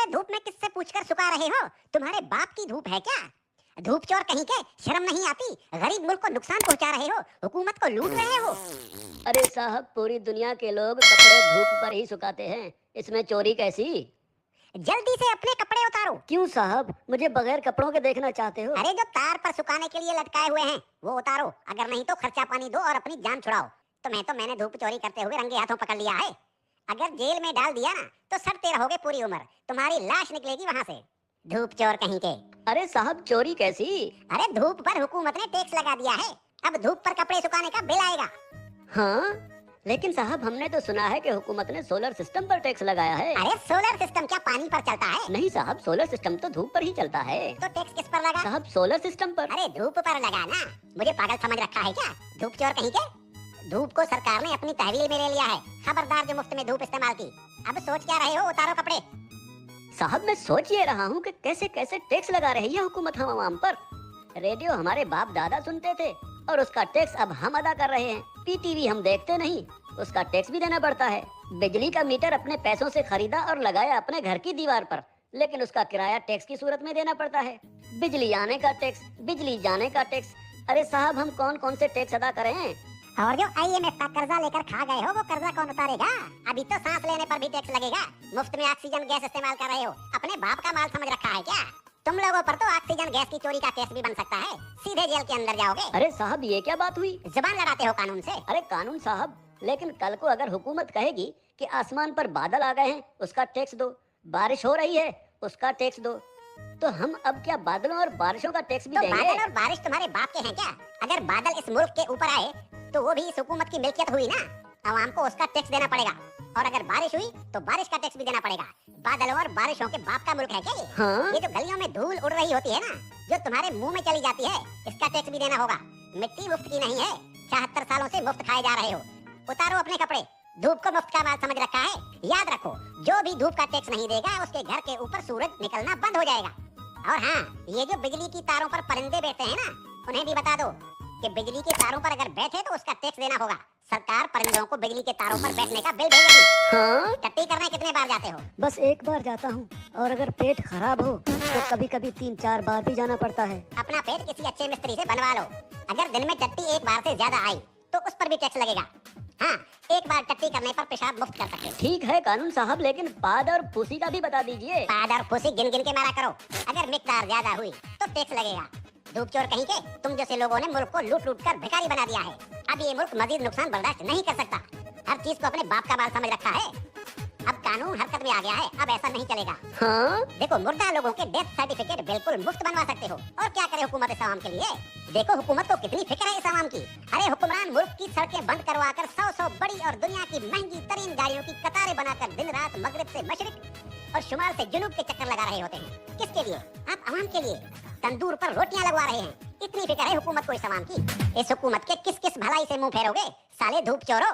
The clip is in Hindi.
अबे धूप में किससे पूछकर सुखा रहे हो? तुम्हारे बाप की धूप है क्या? धूप चोर कहीं के, शर्म नहीं आती? गरीब मुल्क को नुकसान पहुंचा रहे हो, हुकूमत को लूट रहे हो। अरे साहब, पूरी दुनिया के लोग कपड़े धूप पर ही सुखाते हैं, इसमें चोरी कैसी? जल्दी से अपने कपड़े उतारो। क्यों साहब, मुझे बगैर कपड़ों के देखना चाहते हो? अरे जो तार पर सुखाने के लिए लटकाए हुए हैं वो उतारो, अगर नहीं तो खर्चा पानी दो और अपनी जान छुड़ाओ। मैंने धूप चोरी करते हुए रंगे हाथों पकड़ लिया है। अगर जेल में डाल दिया ना तो सड़ते रहोगे पूरी उम्र, तुम्हारी लाश निकलेगी वहाँ से। धूप चोर कहीं के। अरे साहब, चोरी कैसी? अरे धूप पर हुकूमत ने टैक्स लगा दिया है, अब धूप पर कपड़े सुखाने का बिल आएगा। हाँ, लेकिन साहब हमने तो सुना है कि हुकूमत ने सोलर सिस्टम पर टैक्स लगाया है। अरे सोलर सिस्टम क्या पानी पर चलता है? नहीं साहब, सोलर सिस्टम तो धूप पर ही चलता है। तो टैक्स किस पर लगा? साहब सोलर सिस्टम पर। अरे धूप पर लगा ना, मुझे पागल समझ रखा है क्या? धूप चोर कहीं के। धूप को सरकार ने अपनी तहवील में ले लिया है, खबरदार जो मुफ्त में धूप इस्तेमाल की। अब सोच क्या रहे हो? उतारो कपड़े। साहब मैं सोच ये रहा हूँ कि कैसे कैसे टैक्स लगा रही है हुकूमत हम आवाम पर। रेडियो हमारे बाप दादा सुनते थे और उसका टैक्स अब हम अदा कर रहे हैं। पीटीवी हम देखते नहीं, उसका टैक्स भी देना पड़ता है। बिजली का मीटर अपने पैसों से खरीदा और लगाया अपने घर की दीवार पर, लेकिन उसका किराया टैक्स की सूरत में देना पड़ता है। बिजली आने का टैक्स, बिजली जाने का टैक्स। अरे साहब, हम कौन कौन से टैक्स अदा करें? और जो IMF का कर्जा लेकर खा गए हो वो कर्जा कौन उतारेगा? अभी तो सांस लेने पर भी टैक्स लगेगा। मुफ्त में ऑक्सीजन गैस इस्तेमाल कर रहे हो, अपने बाप का माल समझ रखा है क्या? तुम लोगों पर तो ऑक्सीजन गैस की चोरी का केस भी बन सकता है, सीधे जेल के अंदर जाओगे। अरे साहब, ये क्या बात हुई? जुबान लड़ाते हो कानून से। अरे कानून साहब, लेकिन कल को अगर हुकूमत कहेगी कि आसमान पर बादल आ गए हैं उसका टैक्स दो, बारिश हो रही है उसका टैक्स दो, तो हम अब क्या बादलों और बारिशों का टैक्स भी तो देंगे? बादल और बारिश तुम्हारे बाप के हैं क्या? अगर बादल इस मुल्क के ऊपर आए तो वो भी इस हुकूमत की मिल्कियत हुई ना, आवाम को उसका टैक्स देना पड़ेगा। और अगर बारिश हुई तो बारिश का टैक्स भी देना पड़ेगा। बादलों और बारिशों के बाप का मुल्क है क्या ये? हाँ? ये जो गलियों में धूल उड़ रही होती है ना, जो तुम्हारे मुंह में चली जाती है, इसका टैक्स भी देना होगा। मिट्टी मुफ्त की नहीं है, 74 सालों से मुफ्त खाए जा रहे हो। उतारो अपने कपड़े, धूप को मुफ्त का माल समझ रखा है। याद रखो, जो भी धूप का टैक्स नहीं देगा उसके घर के ऊपर सूरज निकलना बंद हो जाएगा। और हाँ, ये जो बिजली की तारों पर परिंदे बैठते हैं ना, उन्हें भी बता दो कि बिजली के तारों पर अगर बैठे तो उसका टैक्स देना होगा। सरकार परिंदों को बिजली के तारों पर बैठने का बिल भेजेगी। हाँ? टट्टी करने कितने बार जाते हो? बस एक बार जाता हूँ, और अगर पेट खराब हो तो कभी कभी 3-4 बार भी जाना पड़ता है। अपना पेट किसी अच्छे मिस्त्री से बनवा लो। अगर दिन में टट्टी एक बार से ज्यादा आई तो उस पर भी टैक्स लगेगा। हाँ, एक बार टट्टी करने पर पेशाब मुफ्त कर सकते हो। ठीक है कानून साहब, लेकिन पाद और फूसी का भी बता दीजिए। पाद और फूसी गिन गिन के मारा करो, अगर मिकदार ज्यादा हुई तो टैक्स लगेगा। धूप चोर कहीं के, तुम जैसे लोगों ने मुल्क को लूट लूट कर भिखारी बना दिया है। अब ये मुल्क मजीद नुकसान बर्दाश्त नहीं कर सकता। हर चीज को अपने बाप का बाल समझ रखा है। अब कानून हरकत में आ गया है, अब ऐसा नहीं चलेगा। हाँ? देखो, मुर्दा लोगों के डेथ सर्टिफिकेट बिल्कुल मुफ्त बनवा सकते हो। और क्या करे हुकूमत इस आवाम के लिए? देखो हुकूमत को कितनी फिक्र है इस आवाम की। अरे हुक्मरान मुल्क की सड़कें बंद करवाकर 100 बड़ी और दुनिया की महंगी तरीन गाड़ियों की कतारें बनाकर दिन रात मगरिब से मशरिक और शुमाल से जुनूब के चक्कर लगा रहे होते हैं। किसके लिए? आप आवाम के लिए। तंदूर पर रोटियां लगवा रहे हैं। इतनी फिक्र है हुकूमत को इस आवाम की। इस हुकूमत के किस किस भलाई से मुंह फेरोगे साले धूप चोरों।